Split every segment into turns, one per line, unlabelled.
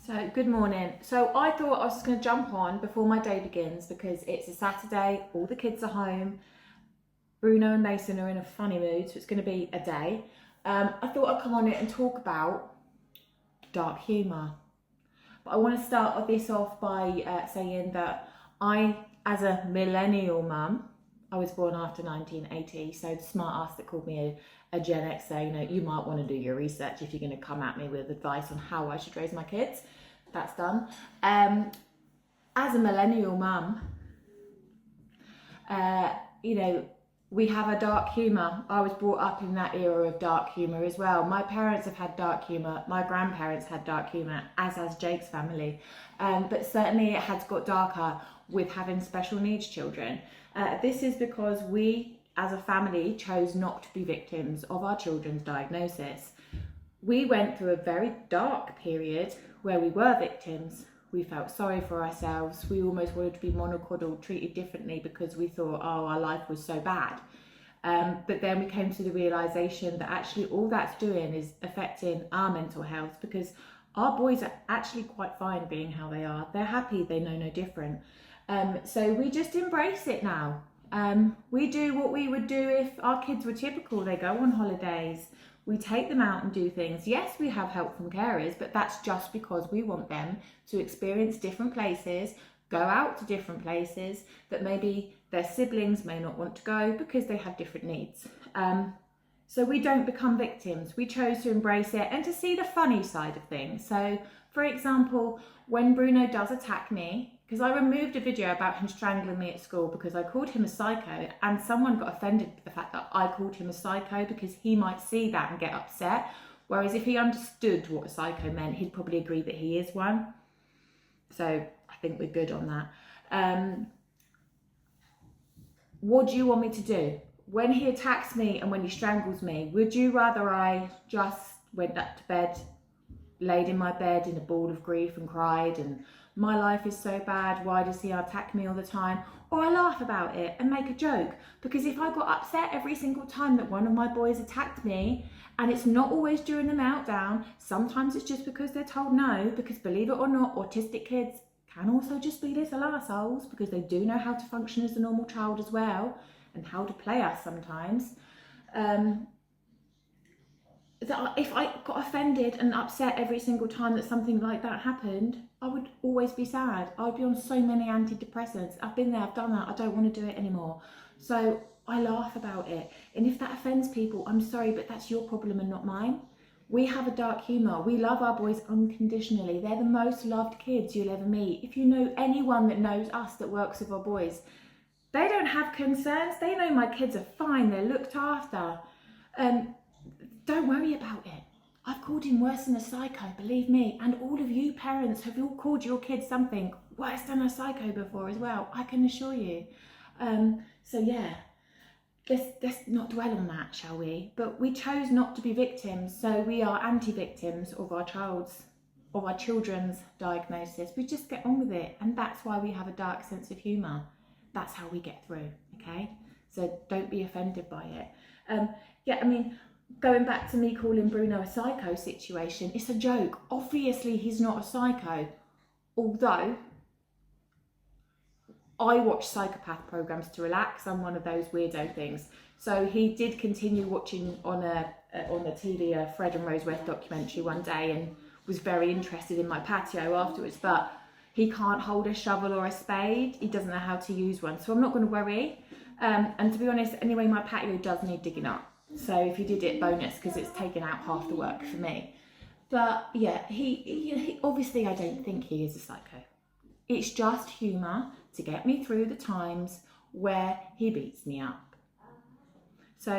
So, good morning. So, I thought I was just going to jump on before my day begins because it's a Saturday, all the kids are home, Bruno and Mason are in a funny mood, so it's going to be a day. I thought I'd come on it and talk about dark humour. But I want to start this off by saying that I, as a millennial mum, I was born after 1980, so the smart ass that called me a Gen Xer, you might want to do your research if you're going to come at me with advice on how I should raise my kids. That's done. As a millennial mum, we have a dark humour. I was brought up in that era of dark humour as well. My parents have had dark humour. My grandparents had dark humour, as has Jake's family. But certainly it has got darker with having special needs children. This is because we, as a family, chose not to be victims of our children's diagnosis. We went through a very dark period where we were victims. We felt sorry for ourselves. We almost wanted to be monocoddled, treated differently because we thought, oh, our life was so bad. But then we came to the realisation that actually all that's doing is affecting our mental health, because our boys are actually quite fine being how they are. They're happy, they know no different. So we just embrace it now. We do what we would do if our kids were typical. They go on holidays. We take them out and do things. Yes, we have help from carers, but that's just because we want them to experience different places, go out to different places that maybe their siblings may not want to go because they have different needs. So we don't become victims. We chose to embrace it and to see the funny side of things. So, for example, when Bruno does attack me, because I removed a video about him strangling me at school because I called him a psycho, and someone got offended with the fact that I called him a psycho because he might see that and get upset. Whereas if he understood what a psycho meant, he'd probably agree that he is one. So I think we're good on that. What do you want me to do? When he attacks me and when he strangles me, would you rather I just went up to bed, laid in my bed in a ball of grief and cried and my life is so bad, why does he attack me all the time? Or I laugh about it and make a joke? Because if I got upset every single time that one of my boys attacked me, and it's not always during the meltdown, sometimes it's just because they're told no, because believe it or not, autistic kids can also just be little assholes because they do know how to function as a normal child as well and how to play us sometimes. If I got offended and upset every single time that something like that happened, I would always be sad. I would be on so many antidepressants. I've been there, I've done that, I don't want to do it anymore. So I laugh about it. And if that offends people, I'm sorry, but that's your problem and not mine. We have a dark humour. We love our boys unconditionally. They're the most loved kids you'll ever meet. If you know anyone that knows us that works with our boys, they don't have concerns. They know my kids are fine, they're looked after. Don't worry about it. I've called him worse than a psycho, believe me. And all of you parents have all called your kids something worse than a psycho before as well, I can assure you. So yeah, let's not dwell on that, shall we? But we chose not to be victims, so we are anti-victims of our children's diagnosis. We just get on with it, and that's why we have a dark sense of humour. That's how we get through, okay? So don't be offended by it. Going back to me calling Bruno a psycho situation, it's a joke. Obviously, he's not a psycho. Although, I watch psychopath programs to relax. I'm one of those weirdo things. So he did continue watching on the TV a Fred and Rose West documentary one day and was very interested in my patio afterwards. But he can't hold a shovel or a spade. He doesn't know how to use one. So I'm not going to worry. And to be honest, anyway, my patio does need digging up. So if you did it, bonus, because it's taken out half the work for me. But yeah, he obviously, I don't think he is a psycho. It's just humour to get me through the times where he beats me up. So,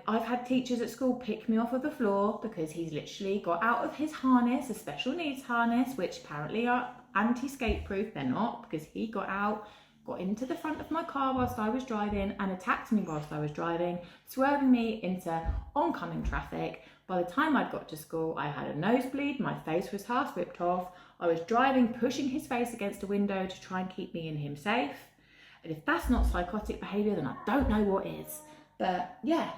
I've had teachers at school pick me off of the floor because he's literally got out of his harness, a special needs harness, which apparently are anti-skate proof. They're not, because he got out, got into the front of my car whilst I was driving and attacked me whilst I was driving, swerving me into oncoming traffic. By the time I'd got to school, I had a nosebleed, my face was half ripped off, I was driving, pushing his face against a window to try and keep me and him safe. And if that's not psychotic behaviour, then I don't know what is. But yeah,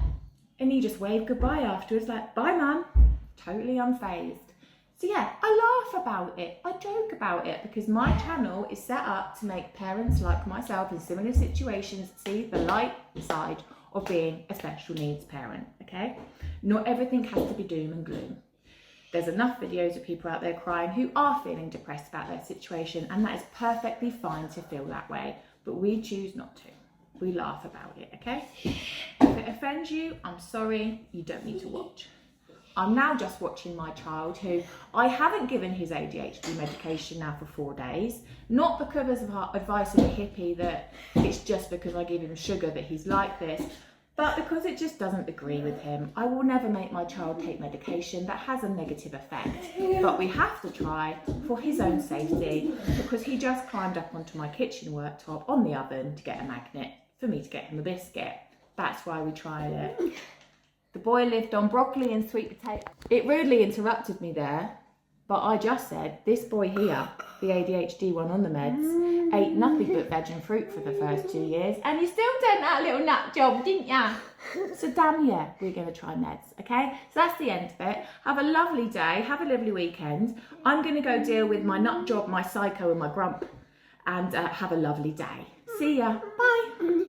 and he just waved goodbye afterwards, like, bye mum, totally unfazed. So yeah, I laugh about it. I joke about it because my channel is set up to make parents like myself in similar situations see the light side of being a special needs parent, okay? Not everything has to be doom and gloom. There's enough videos of people out there crying who are feeling depressed about their situation, and that is perfectly fine to feel that way, but we choose not to. We laugh about it, okay? If it offends you, I'm sorry, you don't need to watch. I'm now just watching my child, who I haven't given his ADHD medication now for 4 days, not because of our advice of a hippie that it's just because I give him sugar that he's like this, but because it just doesn't agree with him. I will never make my child take medication that has a negative effect, but we have to try for his own safety, because he just climbed up onto my kitchen worktop on the oven to get a magnet for me to get him a biscuit. That's why we tried it. The boy lived on broccoli and sweet potato. It rudely interrupted me there, but I just said, this boy here, the ADHD one on the meds, ate nothing but veg and fruit for the first 2 years, and you still done that little nut job, didn't ya? So damn yeah, we're going to try meds, okay? So that's the end of it. Have a lovely day, have a lovely weekend. I'm going to go deal with my nut job, my psycho and my grump, and have a lovely day. See ya.